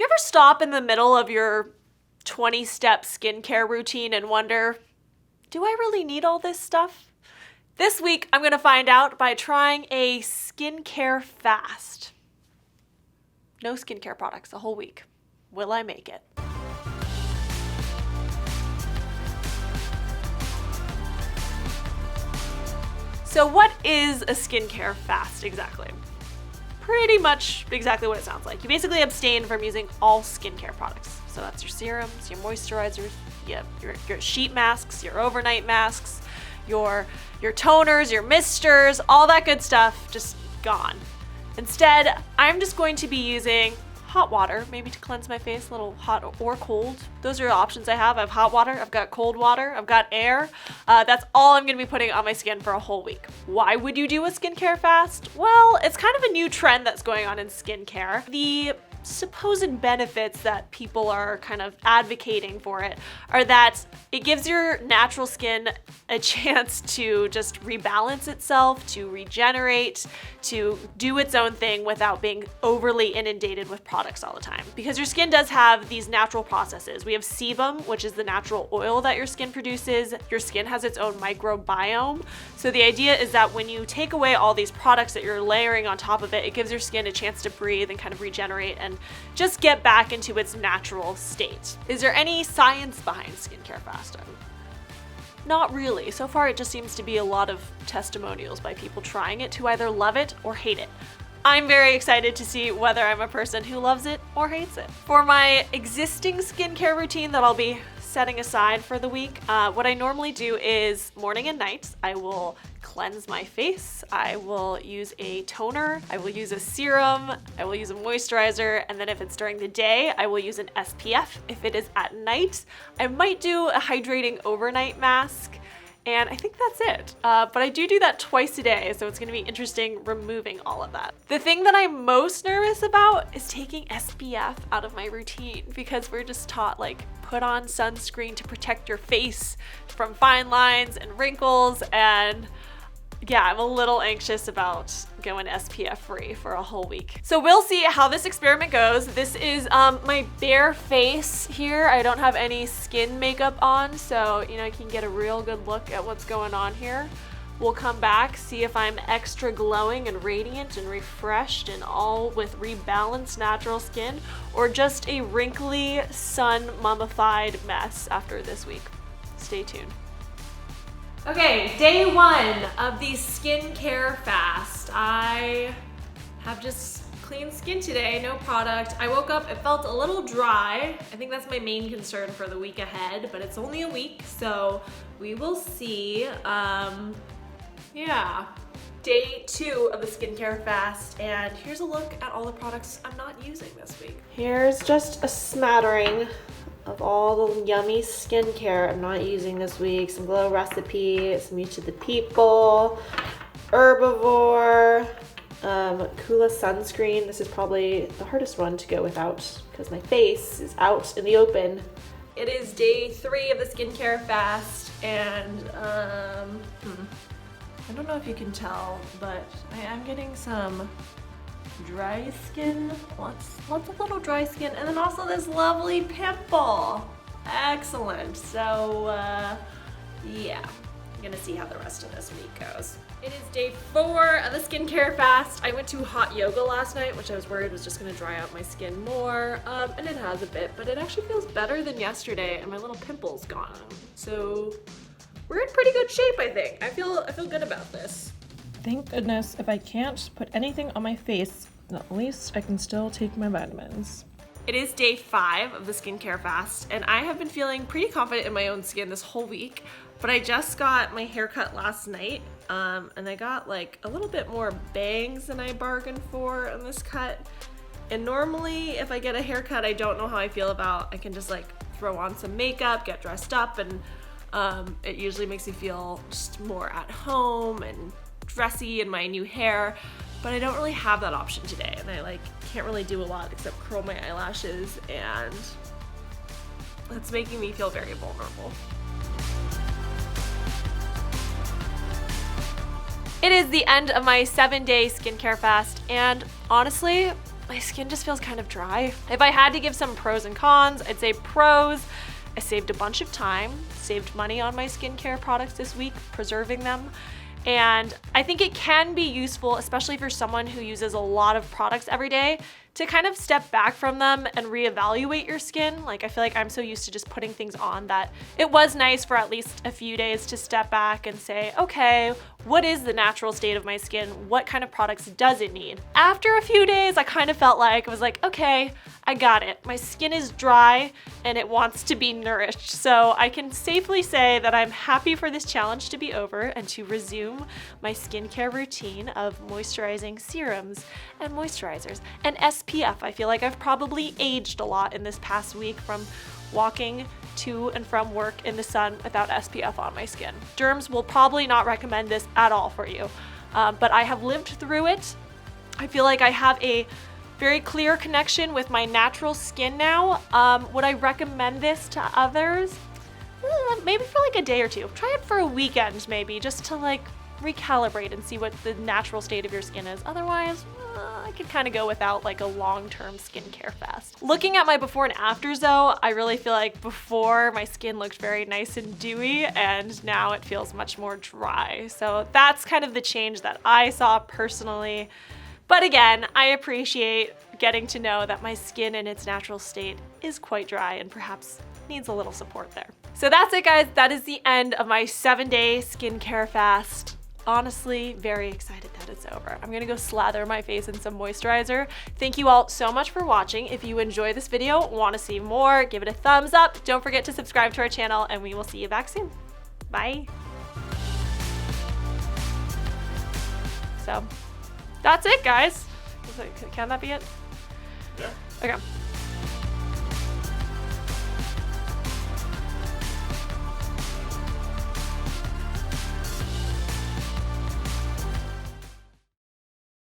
Do you ever stop in the middle of your 20-step skincare routine and wonder, do I really need all this stuff? This week, I'm going to find out by trying a skincare fast. No skincare products a whole week. Will I make it? So what is a skincare fast exactly? Pretty much exactly what it sounds like. You basically abstain from using all skincare products. So that's your serums, your moisturizers, your sheet masks, your overnight masks, your toners, your misters, all that good stuff, just gone. Instead, I'm just going to be using hot water, maybe to cleanse my face, a little hot or cold. Those are the options I have. I have hot water, I've got cold water, I've got air. That's all I'm gonna be putting on my skin for a whole week. Why would you do a skincare fast? Well, it's kind of a new trend that's going on in skincare. The supposed benefits that people are kind of advocating for it are that it gives your natural skin a chance to just rebalance itself, to regenerate, to do its own thing without being overly inundated with products all the time. Because your skin does have these natural processes. We have sebum, which is the natural oil that your skin produces. Your skin has its own microbiome. So the idea is that when you take away all these products that you're layering on top of it, it gives your skin a chance to breathe and kind of regenerate and just get back into its natural state. Is there any science behind skincare fasting? Not really. So far, it just seems to be a lot of testimonials by people trying it to either love it or hate it. I'm very excited to see whether I'm a person who loves it or hates it. For my existing skincare routine that I'll be setting aside for the week, what I normally do is morning and night, I will cleanse my face, I will use a toner, I will use a serum, I will use a moisturizer, and then if it's during the day, I will use an SPF. If it is at night, I might do a hydrating overnight mask, and I think that's it. But I do that twice a day, so it's gonna be interesting removing all of that. The thing that I'm most nervous about is taking SPF out of my routine, because we're just taught, like, put on sunscreen to protect your face from fine lines and wrinkles, and yeah, I'm a little anxious about going SPF free for a whole week. So we'll see how this experiment goes. This is my bare face here. I don't have any skin makeup on, so I can get a real good look at what's going on here. We'll come back, see if I'm extra glowing and radiant and refreshed and all with rebalanced natural skin, or just a wrinkly, sun mummified mess after this week. Stay tuned. Okay, day one of the skincare fast. I have just clean skin today, no product. I woke up, it felt a little dry. I think that's my main concern for the week ahead, but it's only a week, so we will see. Yeah. Day two of the skincare fast, and here's a look at all the products I'm not using this week. Here's just a smattering of all the yummy skincare I'm not using this week. Some Glow Recipe, some Meet to the People, Herbivore, Kula sunscreen. This is probably the hardest one to go without because my face is out in the open. It is day three of the skincare fast, and I don't know if you can tell, but I am getting some dry skin, lots of little dry skin, and then also this lovely pimple. Excellent. So yeah, I'm gonna see how the rest of this week goes. It is day four of the skincare fast. I went to hot yoga last night, which I was worried was just gonna dry out my skin more, and it has a bit, but it actually feels better than yesterday, and my little pimple's gone. So we're in pretty good shape, I think. I feel good about this. Thank goodness, if I can't put anything on my face, at least I can still take my vitamins. It is day 5 of the skincare fast, and I have been feeling pretty confident in my own skin this whole week, but I just got my hair cut last night, and I got like a little bit more bangs than I bargained for in this cut. And normally, if I get a haircut I don't know how I feel about, I can just like throw on some makeup, get dressed up, and it usually makes me feel just more at home and dressy in my new hair, but I don't really have that option today, and I can't really do a lot except curl my eyelashes, and that's making me feel very vulnerable. It is the end of my 7-day skincare fast, and honestly, my skin just feels kind of dry. If I had to give some pros and cons, I'd say pros. I saved a bunch of time, saved money on my skincare products this week, preserving them. And I think it can be useful, especially for someone who uses a lot of products every day, to kind of step back from them and reevaluate your skin. Like, I feel like I'm so used to just putting things on that it was nice for at least a few days to step back and say, okay, what is the natural state of my skin? What kind of products does it need? After a few days, I kind of felt like, I was like, okay, I got it. My skin is dry and it wants to be nourished. So I can safely say that I'm happy for this challenge to be over and to resume my skincare routine of moisturizing serums and moisturizers and SPF. I feel like I've probably aged a lot in this past week from walking to and from work in the sun without SPF on my skin. Derms will probably not recommend this at all for you, but I have lived through it. I feel like I have a very clear connection with my natural skin now. Would I recommend this to others? Maybe for like a day or two. Try it for a weekend maybe, just to like recalibrate and see what the natural state of your skin is. Otherwise, I could kind of go without like a long-term skincare fast. Looking at my before and afters though, I really feel like before my skin looked very nice and dewy, and now it feels much more dry. So that's kind of the change that I saw personally. But again, I appreciate getting to know that my skin in its natural state is quite dry and perhaps needs a little support there. So that's it, guys. That is the end of my 7-day skincare fast. Honestly, very excited that it's over. I'm gonna go slather my face in some moisturizer. Thank you all so much for watching. If you enjoy this video, want to see more, give it a thumbs up. Don't forget to subscribe to our channel, and we will see you back soon. Bye. So that's it, guys. Can that be it? Yeah. Okay.